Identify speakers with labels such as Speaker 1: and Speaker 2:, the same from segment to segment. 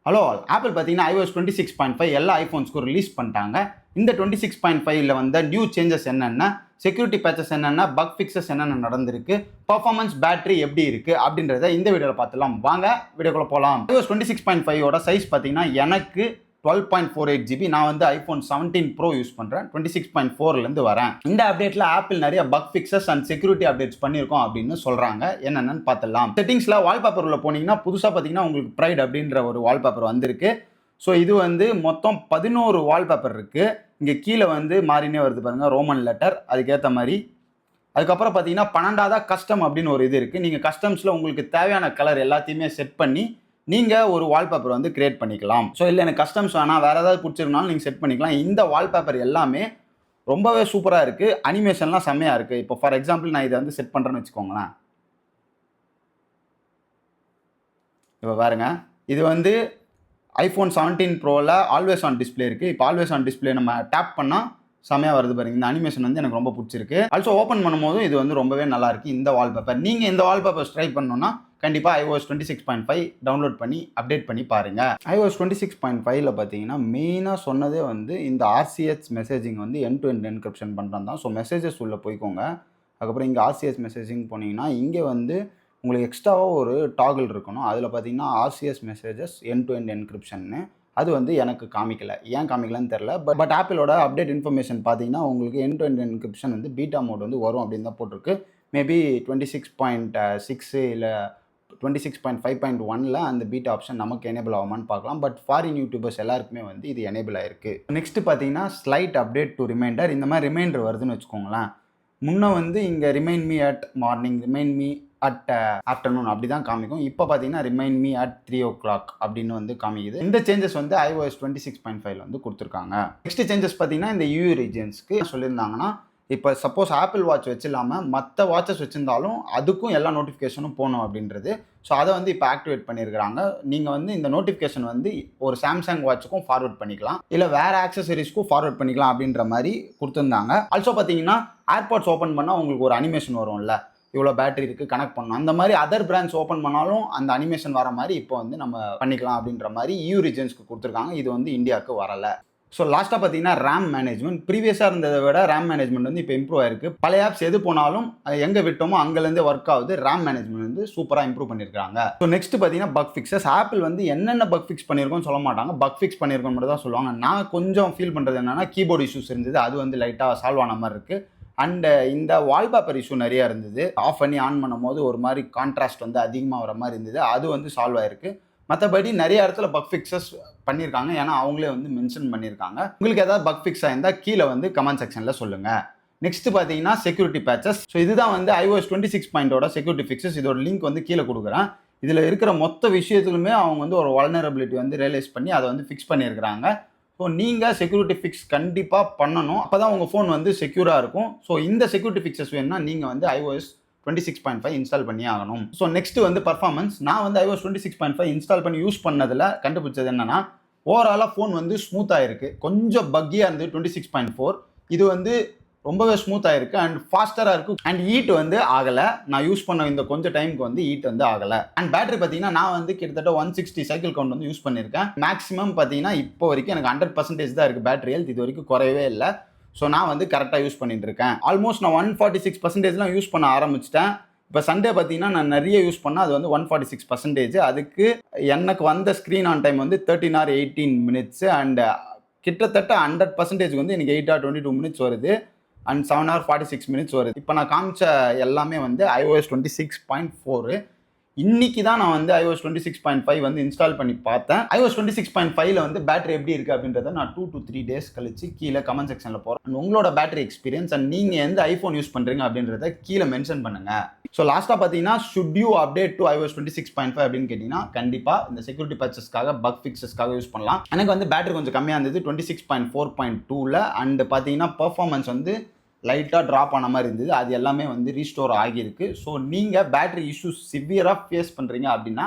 Speaker 1: Hello all, apple பார்த்தீங்கன்னா iOS 26.5 எல்லா ஐஃபோன்ஸ்க்கும் release பண்ணிட்டாங்க. இந்த 26.5ல வந்த நியூ சேஞ்சஸ் என்னென்ன, செக்யூரிட்டி பேச்சஸ் என்னென்ன, பக் ஃபிக்ஸஸ் என்னென்ன நடந்திருக்கு, பர்ஃபார்மன்ஸ் பேட்டரி எப்படி இருக்கு அப்படின்றத இந்த வீடியோவில் பார்த்துலாம். வாங்க வீடியோக்குள்ள போகலாம். iOS 26.5ஓட சைஸ் பார்த்தீங்கன்னா எனக்கு 12.48 GB. நான் வந்து ஐஃபோன் 17 Pro யூஸ் பண்ணுறேன். 26.4லேருந்து வரேன். இந்த அப்டேட்டில் ஆப்பிள் நிறைய buck fixes and security updates பண்ணியிருக்கோம் அப்படின்னு சொல்கிறாங்க. என்னென்னு பார்த்துடலாம். செட்டிங்ஸில் வால்பேப்பர் உள்ள போனீங்கன்னா புதுசாக பார்த்தீங்கன்னா உங்களுக்கு ப்ரைட் அப்படின்ற ஒரு வால்பேப்பர் வந்திருக்கு. ஸோ இது வந்து மொத்தம் 11 வால்பேப்பர் இருக்குது. இங்கே கீழே வந்து மாறினே வருது பாருங்கள், ரோமன் லெட்டர், அதுக்கேற்ற மாதிரி. அதுக்கப்புறம் பார்த்தீங்கன்னா 12ஆவதா கஸ்டம் அப்படின்னு ஒரு இது இருக்குது. நீங்கள் கஸ்டம்ஸில் உங்களுக்கு தேவையான கலர் எல்லாத்தையுமே செட் பண்ணி நீங்கள் ஒரு வால்பேப்பர் வந்து கிரியேட் பண்ணிக்கலாம். ஸோ இல்லை எனக்கு கஸ்டம்ஸ் வேணாம், வேறு ஏதாவது பிடிச்சிருந்தாலும் நீங்கள் செட் பண்ணிக்கலாம். இந்த வால்பேப்பர் எல்லாமே ரொம்பவே சூப்பராக இருக்குது. அனிமேஷன்லாம் செம்மையாக இருக்குது. இப்போ ஃபார் எக்ஸாம்பிள் நான் இதை வந்து செட் பண்ணுறேன்னு வச்சுக்கோங்களேன். இப்போ பாருங்க, இது வந்து ஐஃபோன் 17 ப்ரோவில் ஆல்வேஸ் ஆன் டிஸ்பிளே இருக்குது. இப்போ ஆல்வேஸ் ஆன் டிஸ்பிளே நம்ம டேப் பண்ணால் செம்மையாக வருது பாருங்க. இந்த அனிமேஷன் வந்து எனக்கு ரொம்ப பிடிச்சிருக்கு. ஆல்சோ ஓப்பன் பண்ணும்போது இது வந்து ரொம்பவே நல்லா இருக்குது இந்த வால்பேப்பர். நீங்கள் இந்த வால்பேப்பர் ட்ரை பண்ணணும்னா கண்டிப்பாக iOS 26.5 டவுன்லோட் பண்ணி அப்டேட் பண்ணி பாருங்கள். iOS 26.5ல பார்த்தீங்கன்னா மெயினாக சொன்னதே வந்து இந்த RCS மெசேஜிங் வந்து எண்ட் டு எண்ட் என்கிரிப்ஷன் பண்ணுறது தான். ஸோ மெசேஜஸ் உள்ளே போய்க்கோங்க. அதுக்கப்புறம் இங்கே RCS மெசேஜிங் போனீங்கன்னா இங்கே வந்து உங்களுக்கு எக்ஸ்ட்ராவாக ஒரு டாகிள் இருக்கணும். அதில் பார்த்தீங்கன்னா RCS messages end to end என்கிரிப்ஷன்னு அது வந்து எனக்கு காமிக்கலை. ஏன் காமிக்கலன்னு தெரில. பட் ஆப்பிளோட அப்டேட் இன்ஃபர்மேஷன் பார்த்தீங்கன்னா உங்களுக்கு எண்ட் டு எண்ட் என்கிரிப்ஷன் வந்து பீட்டா மோட் வந்து வரும் அப்படின்னு தான் போட்டிருக்கு. மேபி 26.6 இல்லை 26.5.1ல் அந்த பீட்டா ஆப்ஷன் நமக்கு எனேபிள் ஆகுமான்னு பார்க்கலாம். பட் ஃபாரின் யூடியூபர்ஸ் எல்லாருக்குமே வந்து இது எனேபிள் ஆயிருக்கு. நெக்ஸ்ட் பார்த்தீங்கன்னா ஸ்லைட் அப்டேட் டு ரிமைண்டர். இந்த மாதிரி ரிமைண்டர் வருதுன்னு வச்சுக்கோங்களேன். முன்னே வந்து இங்கே remind me at morning, remind me at afternoon அப்படி தான் காமிக்கும். இப்போ பார்த்தீங்கன்னா ரிமைண்ட் மீ அட் 3 o'clock அப்படின்னு வந்து காமிக்குது. இந்த சேஞ்சஸ் வந்து iOS 26.5ல வந்து கொடுத்துருக்காங்க. நெக்ஸ்ட் சேஞ்சஸ் பார்த்தீங்கன்னா இந்த UV ரீஜன்ஸ்க்கு சொல்லியிருந்தாங்கன்னா, இப்போ சப்போஸ் ஆப்பிள் வாட்ச் வச்சு இல்லாமல் மற்ற வாட்சஸ் வச்சுருந்தாலும் அதுக்கும் எல்லா நோட்டிஃபிகேஷனும் போகணும் அப்படின்றது. ஸோ அதை வந்து இப்போ ஆக்டிவேட் பண்ணியிருக்கிறாங்க. நீங்கள் வந்து இந்த நோட்டிஃபிகேஷன் வந்து ஒரு சாம்சங் வாட்சுக்கும் ஃபார்வர்ட் பண்ணிக்கலாம், இல்லை வேறு ஆக்சசரிஸ்க்கும் ஃபார்வர்ட் பண்ணிக்கலாம் அப்படின்ற மாதிரி கொடுத்துருந்தாங்க. ஆல்சோ பார்த்தீங்கன்னா ஏர்பாட்ஸ் ஓப்பன் பண்ணால் உங்களுக்கு ஒரு அனிமேஷன் வரும்ல, இவ்வளோ பேட்டரி இருக்குது கனெக்ட் பண்ணணும். அந்த மாதிரி அதர் பிராண்ட்ஸ் ஓப்பன் பண்ணாலும் அந்த அனிமேஷன் வர மாதிரி இப்போ வந்து நம்ம பண்ணிக்கலாம் அப்படின்ற மாதிரி EU ரீஜன்ஸ்க்கு கொடுத்துருக்காங்க. இது வந்து இந்தியாவுக்கு வரலை. ஸோ லாஸ்ட்டாக பார்த்தீங்கன்னா ரேம் மேனேஜ்மெண்ட் ப்ரீவியஸாக இருந்ததை விட ரேம் மேனேஜ்மெண்ட் வந்து இப்போ இம்ப்ரூவ் ஆயிருக்கு. பழைய ஆப்ஸ் எது போனாலும் எங்கே விட்டோமோ அங்கேருந்தே ஒர்க் ஆகுது. ரேம் மேனேஜ்மெண்ட் வந்து சூப்பராக இம்ப்ரூவ் பண்ணியிருக்காங்க. ஸோ நெக்ஸ்ட் பார்த்தீங்கன்னா பக் ஃபிக்ஸஸ். ஆப்பிள் வந்து என்னென்ன பக் ஃபிக்ஸ் பண்ணியிருக்கோன்னு சொல்ல மாட்டாங்க, பக் ஃபிக்ஸ் பண்ணியிருக்கோம் மட்டும் தான் சொல்லுவாங்க. நான் கொஞ்சம் ஃபீல் பண்ணுறது என்னன்னா, கீபோர்டு இஷ்யூஸ் இருந்தது, அது வந்து லைட்டாக சால்வ் ஆன மாதிரி இருக்குது. அண்டு இந்த வால்பேப்பர் இஷ்யூ நிறையா இருந்தது. ஆஃப் பண்ணி ஆன் பண்ணும் போது ஒரு மாதிரி கான்ட்ராஸ்ட் வந்து அதிகமாக வர மாதிரி இருந்தது, அது வந்து சால்வ் ஆயிருக்கு. மற்றபடி நிறைய இடத்துல பக் ஃபிக்ஸஸ் பண்ணியிருக்காங்க. ஏன்னா அவங்களே வந்து மென்ஷன் பண்ணியிருக்காங்க. உங்களுக்கு ஏதாவது பக் ஃபிக்ஸ் ஆயிருந்தால் கீழே வந்து கமெண்ட் செக்ஷனில் சொல்லுங்கள். நெக்ஸ்ட் பார்த்தீங்கன்னா செக்யூரிட்டி பேச்சஸ். ஸோ இதுதான் வந்து iOS 26.0 செக்யூரிட்டி ஃபிக்ஸஸ். இதோட லிங்க் வந்து கீழே கொடுக்குறேன். இதில் இருக்கிற மொத்த விஷயத்துலுமே அவங்க வந்து ஒரு வல்னரபிலிட்டி வந்து ரியலைஸ் பண்ணி அதை வந்து ஃபிக்ஸ் பண்ணியிருக்கிறாங்க. ஸோ நீங்கள் செக்யூரிட்டி ஃபிக்ஸ் கண்டிப்பாக பண்ணணும், அப்போ தான் உங்கள் ஃபோன் வந்து செக்யூராக இருக்கும். ஸோ இந்த செக்யூரிட்டி ஃபிக்ஸஸ் வேணும்னா நீங்கள் வந்து iOS 26.5 இன்ஸ்டால் பண்ணி ஆகணும். ஸோ நெக்ஸ்ட் வந்து பர்ஃபார்மன்ஸ். நான் வந்து iOS 26.5 இன்ஸ்டால் பண்ணி யூஸ் பண்ணதில் கண்டுபிடிச்சது என்னன்னா, ஓவராலாக ஃபோன் வந்து ஸ்மூத்தாக இருக்குது. கொஞ்சம் பக்கியாக இருந்து 26.4 இது வந்து ரொம்பவே ஸ்மூத்தாக இருக்குது அண்ட் ஃபாஸ்டராக இருக்குது. அண்ட் ஹீட் வந்து ஆகலை. நான் யூஸ் பண்ண இந்த கொஞ்சம் டைமுக்கு வந்து ஹீட் வந்து ஆகலை. அண்ட் பேட்டரி பார்த்தீங்கன்னா நான் வந்து கிட்டத்தட்ட 160 சைக்கிள் கவுண்ட் வந்து யூஸ் பண்ணியிருக்கேன். மேக்ஸிமம் பார்த்தீங்கன்னா இப்போ வரைக்கும் எனக்கு 100% தான் இருக்குது பேட்டரி ஹெல்த். இது வரைக்கும் குறையவே இல்லை. ஸோ நான் வந்து கரெக்டாக யூஸ் பண்ணிட்டு இருக்கேன். ஆல்மோஸ்ட் நான் 146% யூஸ் பண்ண ஆரம்பிச்சிட்டேன். இப்போ சண்டே பார்த்தீங்கன்னா நான் நிறைய யூஸ் பண்ணால் அது வந்து 146%. அதுக்கு எனக்கு வந்த ஸ்க்ரீன் ஆன் டைம் வந்து 13 hours 18 minutes அண்ட் கிட்டத்தட்ட 100% வந்து எனக்கு 8 hours 22 minutes வருது அண்ட் 7 hours 46 minutes வருது. இப்போ நான் காமிச்ச எல்லாமே வந்து iOS 26.4. இன்னைக்கு தான் நான் வந்து iOS 26.5 வந்து இன்ஸ்டால் பண்ணி பார்த்தேன். iOS 26.5ல வந்து பேட்டரி எப்படி இருக்குது அப்படின்றத நான் 2 to 3 days கழிச்சு கீழே கமெண்ட் செக்ஷனில் போகிறேன். அண்ட் உங்களோட பேட்டரி எக்ஸ்பீரியன்ஸ் அண்ட் நீங்கள் எந்த ஐஃபோன் யூஸ் பண்ணுறீங்க அப்படின்றத கீழே மென்ஷன் பண்ணுங்கள். ஸோ லாஸ்ட்டாக பார்த்தீங்கன்னா should you update to iOS 26.5 அப்படின்னு கேட்டிங்கன்னா கண்டிப்பாக இந்த செக்யூரிட்டி பேச்சஸ்க்காக பக் ஃபிக்ஸஸ்க்காக யூஸ் பண்ணலாம். எனக்கு வந்து பேட்டரி கொஞ்சம் கம்மியாக இருந்தது 26.4.2ல அண்ட் பார்த்தீங்கன்னா பர்ஃபார்மன்ஸ் வந்து லைட்டாக ட்ராப் ஆன மாதிரி இருந்தது. அது எல்லாமே வந்து ரீஸ்டோர் ஆகியிருக்கு. ஸோ நீங்கள் பேட்டரி இஷ்யூஸ் சிவியராக ஃபேஸ் பண்ணுறீங்க அப்படின்னா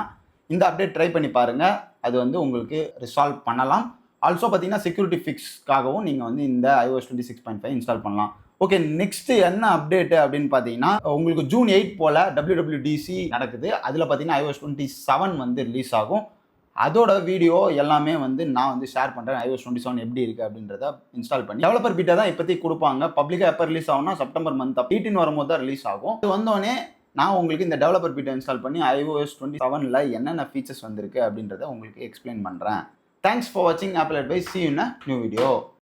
Speaker 1: இந்த அப்டேட் ட்ரை பண்ணி பாருங்கள். அது வந்து உங்களுக்கு ரிசால்வ் பண்ணலாம். ஆல்சோ பார்த்தீங்கன்னா செக்யூரிட்டி ஃபிக்ஸ்க்காகவும் நீங்கள் வந்து இந்த iOS 26.5 இன்ஸ்டால் பண்ணலாம். ஓகே, நெக்ஸ்ட் என்ன அப்டேட் அப்படின்னு பார்த்தீங்கன்னா உங்களுக்கு June 8 போல் WWDC நடக்குது. அதில் பார்த்தீங்கன்னா iOS 27 வந்து ரிலீஸ் ஆகும். அதோட வீடியோ எல்லாமே வந்து நான் வந்து ஷேர் பண்ணுறேன். iOS 27 எப்படி இருக்குது அப்படின்றத இன்ஸ்டால் பண்ணி டெவலப்பர் பீட்டா தான் இப்போதைக்கு கொடுப்பாங்க. பப்ளிக்காக எப்போ ரிலீஸ் ஆகும்னா செப்டம்பர் மந்த் 18 வரும்போது தான் ரிலீஸ் ஆகும். அது வந்தோடனே நான் உங்களுக்கு இந்த டெவலப்பர் பீட்டா இன்ஸ்டால் பண்ணி iOS 27ல் என்னென்ன ஃபீச்சர்ஸ் வந்திருக்கு அப்படின்றத உங்களுக்கு எக்ஸ்பிளைன் பண்ணுறேன். தேங்க்ஸ் ஃபார் வாட்சிங் apple advice. See you in a new video.